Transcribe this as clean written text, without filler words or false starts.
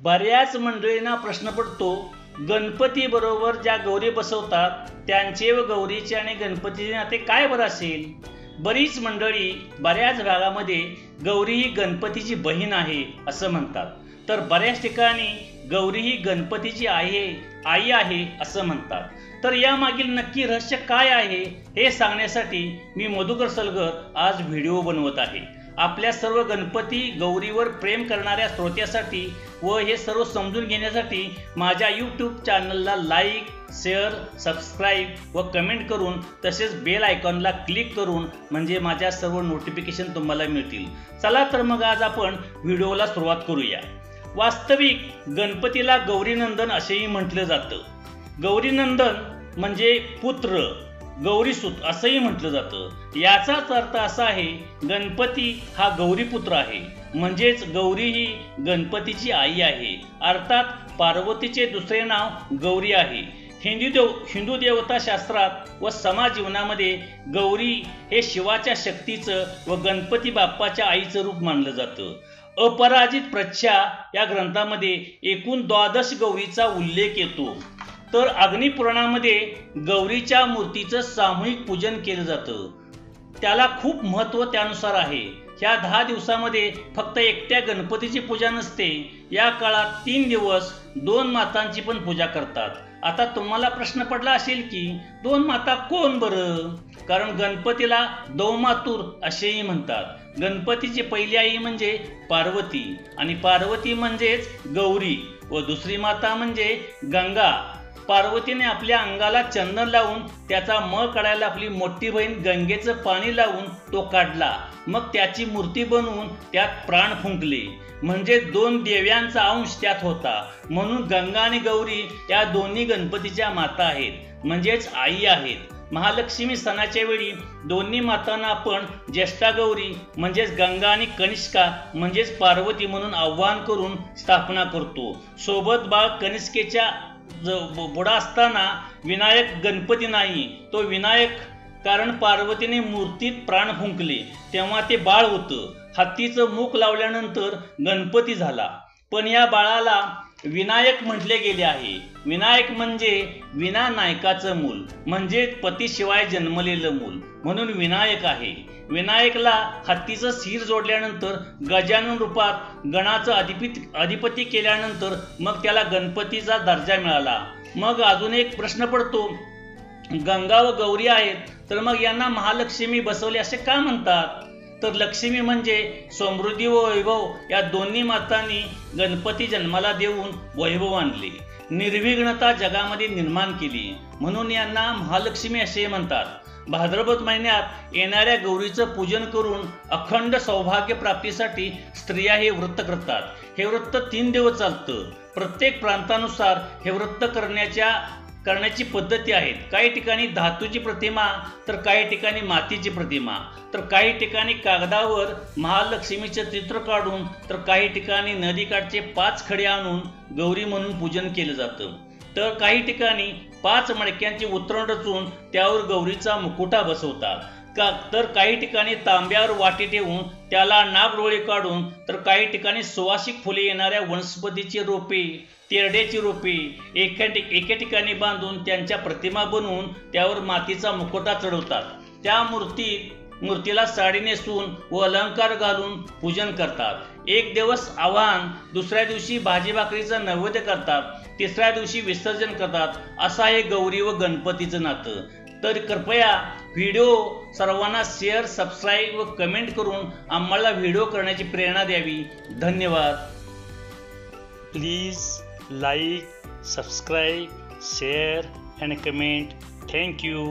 बऱ्याच मंडळींना प्रश्न पडतो, गणपती बरोबर ज्या गौरी बसवतात त्यांचे व गौरीचे आणि गणपतीचे नाते काय बरं असेल? बरीच मंडळी बऱ्याच भागामध्ये गौरी ही गणपतीची बहीण आहे असं म्हणतात, तर बऱ्याच ठिकाणी गौरी ही गणपतीची आई आहे असं म्हणतात। तर यामागील नक्की रहस्य काय आहे हे सांगण्यासाठी मी मधुकर सलगर आज व्हिडिओ बनवत आहे। आपल्या सर्व गणपती गौरीवर प्रेम करणाऱ्या श्रोत्यासाठी व हे सर्व समजून घेण्यासाठी माझ्या यूट्यूब चॅनलला लाईक, शेअर, सबस्क्राईब व कमेंट करून तसेच बेल आयकॉनला क्लिक करून म्हणजे माझ्या सर्व नोटिफिकेशन तुम्हाला मिळतील। चला तर मग आज आपण व्हिडिओला सुरुवात करूया। वास्तविक गणपतीला गौरीनंदन असेही म्हटलं जातं। गौरीनंदन म्हणजे पुत्र, गौरीसुत असंही म्हटलं जातं। याचाच अर्थ असा आहे गणपती हा गौरीपुत्र आहे, म्हणजेच गौरी ही गणपतीची आई आहे। अर्थात पार्वतीचे दुसरे नाव गौरी आहे। हिंदू देवता शास्त्रात व समाज जीवनामध्ये गौरी हे शिवाच्या शक्तीचं व गणपती बाप्पाच्या आईचं रूप मानलं जातं। अपराजित प्रच्छा या ग्रंथामध्ये एकूण 12 गौरीचा उल्लेख येतो, तर अग्निपुराणामध्ये गौरीच्या मूर्तीचं सामूहिक पूजन केलं जातं। त्याला खूप महत्त्व त्यानुसार आहे। ह्या 10 दिवसामध्ये फक्त एकट्या गणपतीची पूजा नसते, या काळात 3 दिवस 2 मातांची पण पूजा करतात। आता तुम्हाला प्रश्न पडला असेल की 2 माता कोण बरं? कारण गणपतीला दौमातुर असेही म्हणतात। गणपतीची पहिली आई म्हणजे पार्वती आणि पार्वती म्हणजेच गौरी व दुसरी माता म्हणजे गंगा। पार्वतीने आपल्या अंगाला चंदन लावून त्याचा मळ काढायला आपली मोठी बहीण गंगेचं पाणी लावून तो काढला, मग त्याची मूर्ती बनवून त्यात प्राण फुंकले, म्हणजे 2 देव्यांचा अंश त्यात होता। म्हणून गंगा आणि गौरी या दोन्ही गणपतीच्या माता आहेत, म्हणजेच आई आहेत। महालक्ष्मी सणाच्या वेळी दोन्ही मातांना आपण ज्येष्ठा गौरी म्हणजेच गंगा आणि कनिष्का म्हणजेच पार्वती म्हणून आवाहन करून स्थापना करतो। सोबत बाळ कनिष्केच्या बुडा असताना विनायक गणपती नाही, तो विनायक, कारण पार्वतीने मूर्तीत प्राण फुंकले तेव्हा ते बाळ होतं। हत्तीचं मुख लावल्यानंतर गणपती झाला, पण या बाळाला विनायक म्हटले गेले आहे। विनायक म्हणजे विना नायकाचं मूल, म्हणजे पतीशिवाय जन्मलेलं मूल, म्हणून विनायक आहे। विनायकला हत्तीचं शिर जोडल्यानंतर गजानन रूपात गणाचं अधिपती केल्यानंतर मग त्याला गणपतीचा दर्जा मिळाला। मग अजून एक प्रश्न पडतो, गंगा व गौरी आहेत तर मग यांना महालक्ष्मी बसवले असे का म्हणतात? तर लक्ष्मी म्हणजे समृद्धी व वैभव या दोन्ही मातांनी गणपती जन्माला देऊन वैभव आणले, निर्विघ्नता जगामध्ये निर्माण केली, म्हणून यांना महालक्ष्मी असे म्हणतात। भाद्रपद महिन्यात येणाऱ्या गौरीचं पूजन करून अखंड सौभाग्य प्राप्तीसाठी स्त्रिया हे व्रत करतात। हे व्रत 3 दिवस चालतं। प्रत्येक प्रांतानुसार हे व्रत करण्याची पद्धती आहेत। काही ठिकाणी धातूची प्रतिमा, तर काही ठिकाणी मातीची प्रतिमा, तर काही ठिकाणी कागदावर महालक्ष्मीचे चित्र काढून, तर काही ठिकाणी नदीकाठचे 5 खडे आणून गौरी म्हणून पूजन केलं जातं। तर काही ठिकाणी 5 मडक्यांची उतरण रचून त्यावर गौरीचा मुकुटा बसवतात, तर काही ठिकाणी तांब्यावर वाटी ठेवून त्याला नागडोळे काढून, तर काही ठिकाणी सुवासिक फुले येणाऱ्या वनस्पतीची रोपे, तेरड्याची रोपे एका ठिकाणी बांधून त्यांच्या प्रतिमा बनवून त्यावर मातीचा मुकुटा चढवतात। त्या मूर्तीला साडी नेसून व अलंकार घालून पूजन करतात। 1 दिवस आवाहन, दुसऱ्या दिवशी भाजी भाकरीचं नैवेद्य करतात, तिसऱ्या दिवशी विसर्जन करतात। असं आहे गौरी व गणपतीचं नातं। तर कृपया व्हिडिओ सर्वांना शेअर, सबस्क्राईब व कमेंट करून आम्हाला व्हिडिओ करण्याची प्रेरणा द्यावी। धन्यवाद। Please like, subscribe, share and comment. Thank you.